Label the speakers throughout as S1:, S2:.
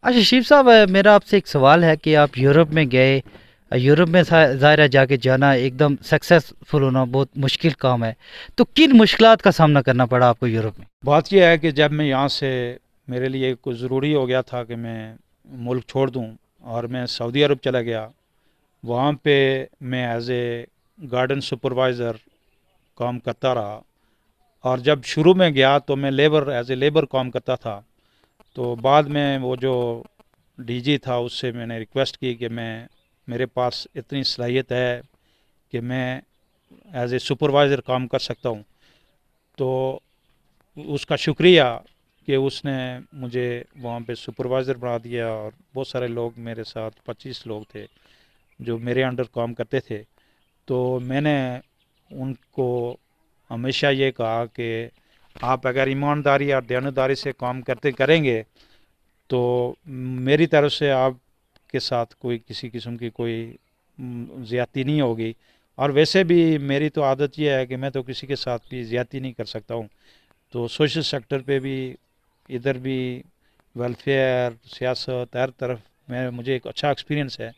S1: اچھا شیف صاحب، میرا آپ سے ایک سوال ہے کہ آپ یورپ میں گئے. یورپ میں ظاہر ہے جا کے جانا ایک دم سکسیسفل ہونا بہت مشکل کام ہے. تو کن مشکلات کا سامنا کرنا پڑا آپ کو یورپ میں؟
S2: بات یہ ہے کہ جب میں یہاں سے میرے لیے کچھ ضروری ہو گیا تھا کہ میں ملک چھوڑ دوں اور میں سعودی عرب چلا گیا. وہاں پہ میں ایز اے گارڈن سپروائزر کام کرتا رہا. اور جب شروع میں گیا تو میں ایز اے لیبر کام کرتا تھا. تو بعد میں وہ جو ڈی جی تھا اس سے میں نے ریکویسٹ کی کہ میرے پاس اتنی صلاحیت ہے کہ میں ایز اے سپروائزر کام کر سکتا ہوں. تو اس کا شکریہ کہ اس نے مجھے وہاں پہ سپروائزر بنا دیا. اور بہت سارے لوگ میرے ساتھ 25 لوگ تھے جو میرے انڈر کام کرتے تھے. تو میں نے ان کو ہمیشہ یہ کہا کہ آپ اگر ایمانداری اور دیانتداری سے کام کریں گے تو میری طرف سے آپ کے ساتھ کوئی کسی قسم کی کوئی زیادتی نہیں ہوگی. اور ویسے بھی میری تو عادت یہ ہے کہ میں تو کسی کے ساتھ بھی زیادتی نہیں کر سکتا ہوں. تو سوشل سیکٹر پہ بھی ادھر بھی ویلفیئر سیاست ہر طرف مجھے ایک اچھا ایکسپیرینس ہے.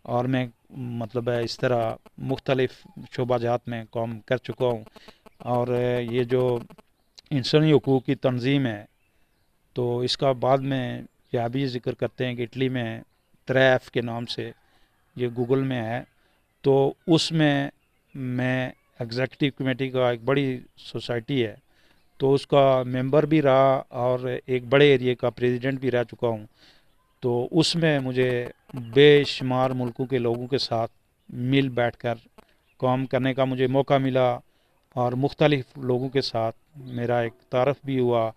S2: اور میں مطلب ہے اس طرح مختلف شعبہ جات میں کام کر چکا ہوں. اور یہ جو انسانی حقوق کی تنظیم ہے تو اس کا بعد میں یہ بھی ذکر کرتے ہیں کہ اٹلی میں 3F کے نام سے یہ گوگل میں ہے. تو اس میں میں ایگزیکٹو کمیٹی کا ایک بڑی سوسائٹی ہے تو اس کا ممبر بھی رہا اور ایک بڑے ایریے کا پریزیڈنٹ بھی رہ چکا ہوں. تو اس میں مجھے بے شمار ملکوں کے لوگوں کے ساتھ مل بیٹھ کر کام کرنے کا مجھے موقع ملا. اور مختلف لوگوں کے ساتھ میرا ایک تعارف بھی ہوا.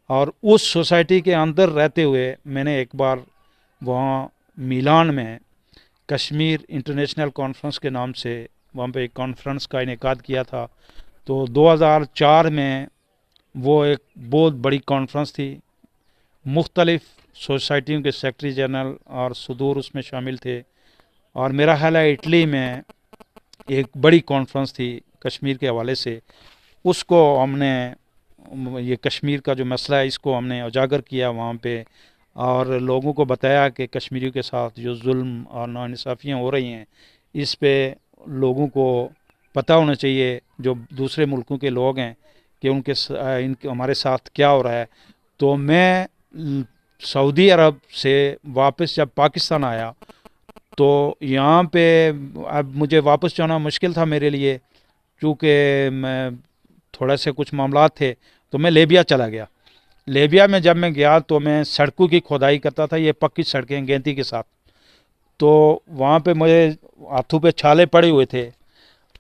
S2: اور اس سوسائٹی کے اندر رہتے ہوئے میں نے ایک بار وہاں میلان میں کشمیر انٹرنیشنل کانفرنس کے نام سے وہاں پہ ایک کانفرنس کا انعقاد کیا تھا. تو 2004 میں وہ ایک بہت بڑی کانفرنس تھی. مختلف سوسائٹیوں کے سیکرٹری جنرل اور صدور اس میں شامل تھے. اور میرا خیال ہے اٹلی میں ایک بڑی کانفرنس تھی کشمیر کے حوالے سے. اس کو ہم نے یہ کشمیر کا جو مسئلہ ہے اس کو ہم نے اجاگر کیا وہاں پہ. اور لوگوں کو بتایا کہ کشمیریوں کے ساتھ جو ظلم اور ناانصافیاں ہو رہی ہیں اس پہ لوگوں کو پتہ ہونا چاہیے جو دوسرے ملکوں کے لوگ ہیں کہ ہمارے ساتھ کیا ہو رہا ہے. تو میں سعودی عرب سے واپس جب پاکستان آیا تو یہاں پہ اب مجھے واپس جانا مشکل تھا میرے لیے کیونکہ میں تھوڑا سے کچھ معاملات تھے. تو میں لیبیا چلا گیا. لیبیا میں جب میں گیا تو میں سڑکوں کی کھدائی کرتا تھا، یہ پکی سڑکیں گینتی کے ساتھ. تو وہاں پہ مجھے ہاتھوں پہ چھالے پڑے ہوئے تھے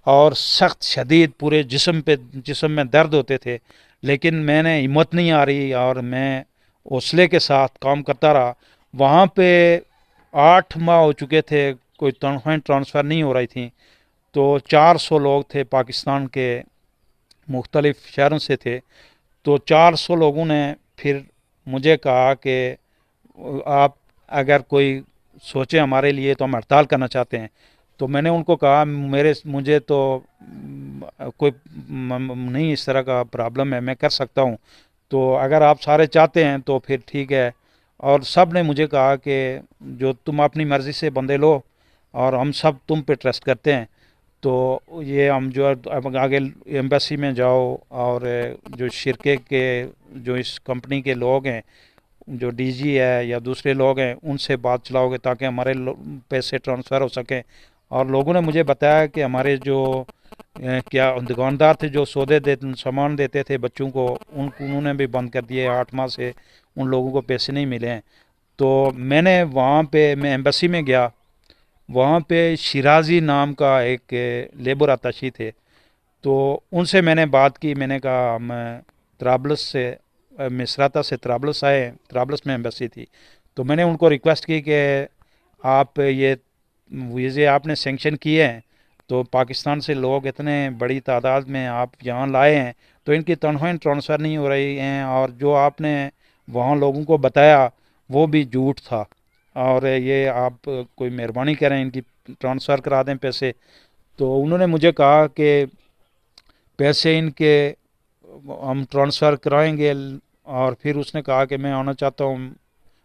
S2: اور سخت شدید پورے جسم میں درد ہوتے تھے. لیکن میں نے ہمت نہیں آ رہی اور میں حوصلے کے ساتھ کام کرتا رہا. وہاں پہ 8 ماہ ہو چکے تھے، کوئی تنخواہیں ٹرانسفر نہیں ہو رہی تھیں. تو 400 لوگ تھے پاکستان کے مختلف شہروں سے تھے. تو 400 لوگوں نے پھر مجھے کہا کہ آپ اگر کوئی سوچیں ہمارے لیے تو ہم ہڑتال کرنا چاہتے ہیں. تو میں نے ان کو کہا مجھے تو کوئی نہیں اس طرح کا پرابلم ہے، میں کر سکتا ہوں. تو اگر آپ سارے چاہتے ہیں تو پھر ٹھیک ہے. اور سب نے مجھے کہا کہ جو تم اپنی مرضی سے بندے لو اور ہم سب تم پہ ٹرسٹ کرتے ہیں. تو یہ ہم جو آگے ایمبیسی میں جاؤ اور جو شرکے کے جو اس کمپنی کے لوگ ہیں جو ڈی جی ہے یا دوسرے لوگ ہیں ان سے بات چلاؤ گے تاکہ ہمارے پیسے ٹرانسفر ہو سکیں. اور لوگوں نے مجھے بتایا کہ ہمارے جو کیا دکاندار تھے جو سامان دیتے تھے بچوں کو انہوں نے بھی بند کر دیے. 8 ماہ سے ان لوگوں کو پیسے نہیں ملے ہیں. تو میں نے وہاں پہ میں ایمبیسی میں گیا. وہاں پہ شیرازی نام کا ایک لیبر اتاشی تھے. تو ان سے میں نے بات کی. میں نے کہا ہم طرابلس سے مصراتہ سے طرابلس آئے ہیں، طرابلس میں ایمبیسی تھی. تو میں نے ان کو ریکویسٹ کی کہ آپ یہ ویزے آپ نے سینکشن کیے ہیں تو پاکستان سے لوگ اتنے بڑی تعداد میں آپ یہاں لائے ہیں تو ان کی تنخواہیں ٹرانسفر نہیں ہو رہی ہیں اور جو آپ نے وہاں لوگوں کو بتایا وہ بھی جھوٹ تھا. اور یہ آپ کوئی مہربانی کریں ان کی ٹرانسفر کرا دیں پیسے. تو انہوں نے مجھے کہا کہ پیسے ان کے ہم ٹرانسفر کرائیں گے. اور پھر اس نے کہا کہ میں آنا چاہتا ہوں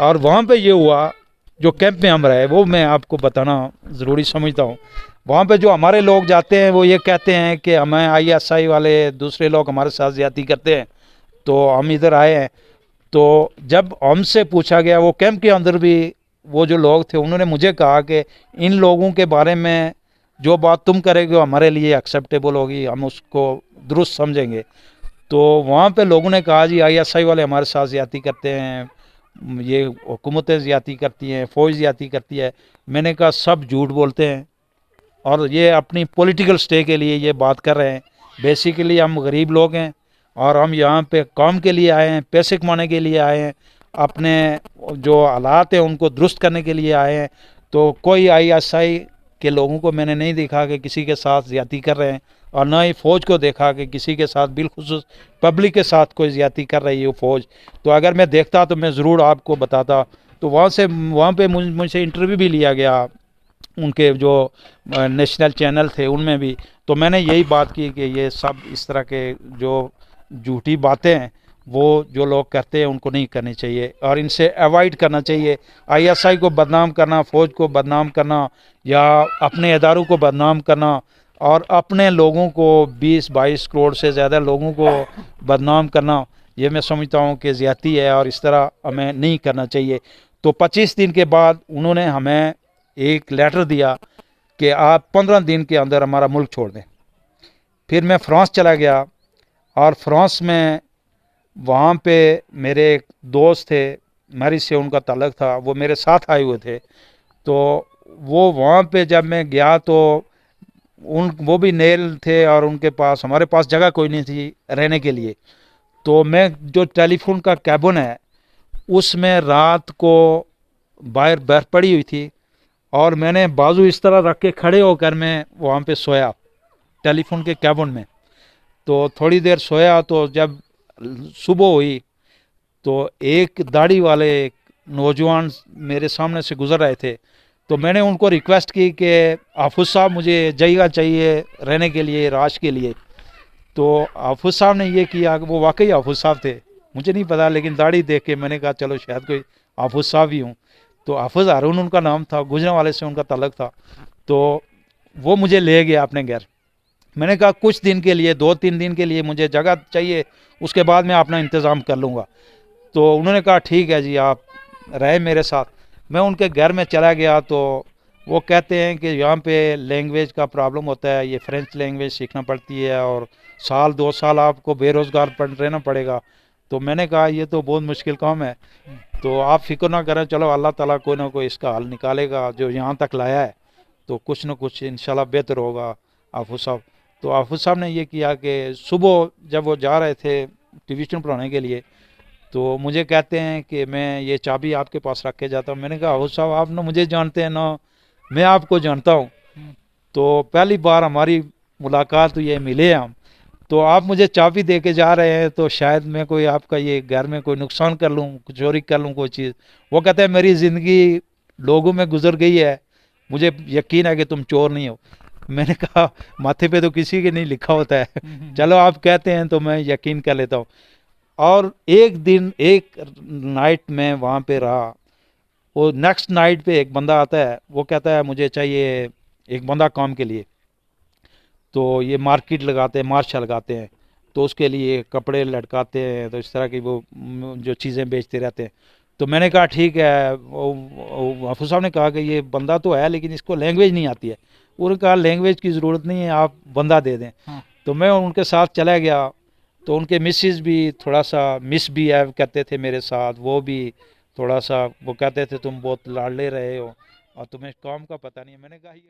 S2: اور وہاں پہ یہ ہوا جو کیمپ میں ہم رہے وہ میں آپ کو بتانا ضروری سمجھتا ہوں. وہاں پہ جو ہمارے لوگ جاتے ہیں وہ یہ کہتے ہیں کہ ہمیں ISI والے دوسرے لوگ ہمارے ساتھ زیادتی کرتے ہیں تو ہم ادھر آئے ہیں. تو جب ہم سے پوچھا گیا وہ کیمپ کے اندر بھی وہ جو لوگ تھے انہوں نے مجھے کہا کہ ان لوگوں کے بارے میں جو بات تم کرے گے وہ ہمارے لیے ایکسیپٹیبل ہوگی, ہم اس کو درست سمجھیں گے. تو وہاں پہ لوگوں نے کہا جی ISI والے ہمارے ساتھ زیادتی کرتے ہیں, یہ حکومتیں زیادتی کرتی ہیں, فوج زیادتی کرتی ہے. میں نے کہا سب جھوٹ بولتے ہیں اور یہ اپنی پولیٹیکل سٹے کے لیے یہ بات کر رہے ہیں. بیسیکلی ہم غریب لوگ ہیں اور ہم یہاں پہ کام کے لیے آئے ہیں, پیسے کمانے کے لیے آئے ہیں, اپنے جو حالات ہیں ان کو درست کرنے کے لیے آئے ہیں. تو کوئی ISI کے لوگوں کو میں نے نہیں دیکھا کہ کسی کے ساتھ زیادتی کر رہے ہیں, اور نہ ہی فوج کو دیکھا کہ کسی کے ساتھ بالخصوص پبلک کے ساتھ کوئی زیادتی کر رہی ہے فوج. تو اگر میں دیکھتا تو میں ضرور آپ کو بتاتا. تو وہاں پہ مجھ سے انٹرویو بھی لیا گیا ان کے جو نیشنل چینل تھے ان میں بھی. تو میں نے یہی بات کی کہ یہ سب اس طرح کے جو جھوٹی باتیں ہیں وہ جو لوگ کرتے ہیں ان کو نہیں کرنی چاہیے اور ان سے ایوائڈ کرنا چاہیے. ISI کو بدنام کرنا, فوج کو بدنام کرنا یا اپنے اداروں کو بدنام کرنا اور اپنے لوگوں کو 20-22 کروڑ سے زیادہ لوگوں کو بدنام کرنا, یہ میں سمجھتا ہوں کہ زیادتی ہے اور اس طرح ہمیں نہیں کرنا چاہیے. تو 25 دن کے بعد انہوں نے ہمیں ایک لیٹر دیا کہ آپ 15 دن کے اندر ہمارا ملک چھوڑ دیں. پھر میں فرانس چلا گیا اور فرانس میں وہاں پہ میرے ایک دوست تھے, میرج سے ان کا تعلق تھا, وہ میرے ساتھ آئے ہوئے تھے. تو وہ وہاں پہ جب میں گیا تو وہ بھی نیل تھے اور ان کے پاس, ہمارے پاس جگہ کوئی نہیں تھی رہنے کے لیے. تو میں جو ٹیلی فون کا کیبن ہے اس میں رات کو باہر برف پڑی ہوئی تھی اور میں نے بازو اس طرح رکھ کے کھڑے ہو کر میں وہاں پہ سویا ٹیلی فون کے کیبن میں. تو تھوڑی دیر سویا تو جب صبح ہوئی تو ایک داڑھی والے ایک نوجوان میرے سامنے سے گزر رہے تھے. تو میں نے ان کو ریکویسٹ کی کہ حافظ صاحب مجھے جگہ چاہیے رہنے کے لیے, رہائش کے لیے. تو حافظ صاحب نے یہ کیا کہ وہ واقعی حافظ صاحب تھے, مجھے نہیں پتا لیکن داڑھی دیکھ کے میں نے کہا چلو شاید کوئی حافظ صاحب ہی ہوں. تو حافظ ہارون ان کا نام تھا, گجرانوالے سے ان کا تعلق تھا. تو وہ مجھے لے گیا اپنے گھر. میں نے کہا کچھ دن کے لیے 2-3 دن کے لیے مجھے جگہ چاہیے, اس کے بعد میں اپنا انتظام کر لوں گا. تو انہوں نے کہا ٹھیک ہے جی آپ رہے میرے ساتھ. میں ان کے گھر میں چلا گیا تو وہ کہتے ہیں کہ یہاں پہ لینگویج کا پرابلم ہوتا ہے, یہ فرینچ لینگویج سیکھنا پڑتی ہے اور 1-2 سال آپ کو بے روزگار رہنا پڑے گا. تو میں نے کہا یہ تو بہت مشکل کام ہے, تو آپ فکر نہ کریں, چلو اللہ تعالیٰ کوئی نہ کوئی اس کا حل نکالے گا. جو یہاں تک لایا ہے تو کچھ نہ کچھ انشاءاللہ بہتر ہوگا حافظ صاحب. تو حافظ صاحب نے یہ کیا کہ صبح جب وہ جا رہے تھے ٹیوشن پڑھانے کے لیے تو مجھے کہتے ہیں کہ میں یہ چابی آپ کے پاس رکھ کے جاتا ہوں. میں نے کہا حافظ صاحب آپ نہ مجھے جانتے ہیں نہ میں آپ کو جانتا ہوں, تو پہلی بار ہماری ملاقات ہوئی ہے, ملے ہم, تو آپ مجھے چابی دے کے جا رہے ہیں تو شاید میں کوئی آپ کا یہ گھر میں کوئی نقصان کر لوں, چوری کر لوں کوئی چیز. وہ کہتے ہیں میری زندگی لوگوں میں گزر گئی ہے, مجھے یقین ہے کہ تم چور نہیں ہو. میں نے کہا ماتھے پہ تو کسی کے نہیں لکھا ہوتا ہے, چلو آپ کہتے ہیں تو میں یقین کر لیتا ہوں. اور ایک نائٹ میں وہاں پہ رہا. وہ نیکسٹ نائٹ پہ ایک بندہ آتا ہے, وہ کہتا ہے مجھے چاہیے ایک بندہ کام کے لیے. تو یہ مارکیٹ لگاتے ہیں, مارشا لگاتے ہیں, تو اس کے لیے کپڑے لٹکاتے ہیں, تو اس طرح کی وہ جو چیزیں بیچتے رہتے ہیں. تو میں نے کہا ٹھیک ہے. حافظ صاحب نے کہا کہ یہ بندہ تو ہے لیکن اس کو لینگویج نہیں آتی ہے. انہوں نے کہا لینگویج کی ضرورت نہیں ہے, آپ بندہ دے دیں. تو میں ان کے ساتھ چلا گیا. تو ان کے مسز بھی تھوڑا سا مس بیہیو کرتے تھے میرے ساتھ, وہ بھی تھوڑا سا وہ کہتے تھے تم بہت لاڈلے رہے ہو اور تمہیں کام کا پتہ نہیں ہے. میں نے کہا یہ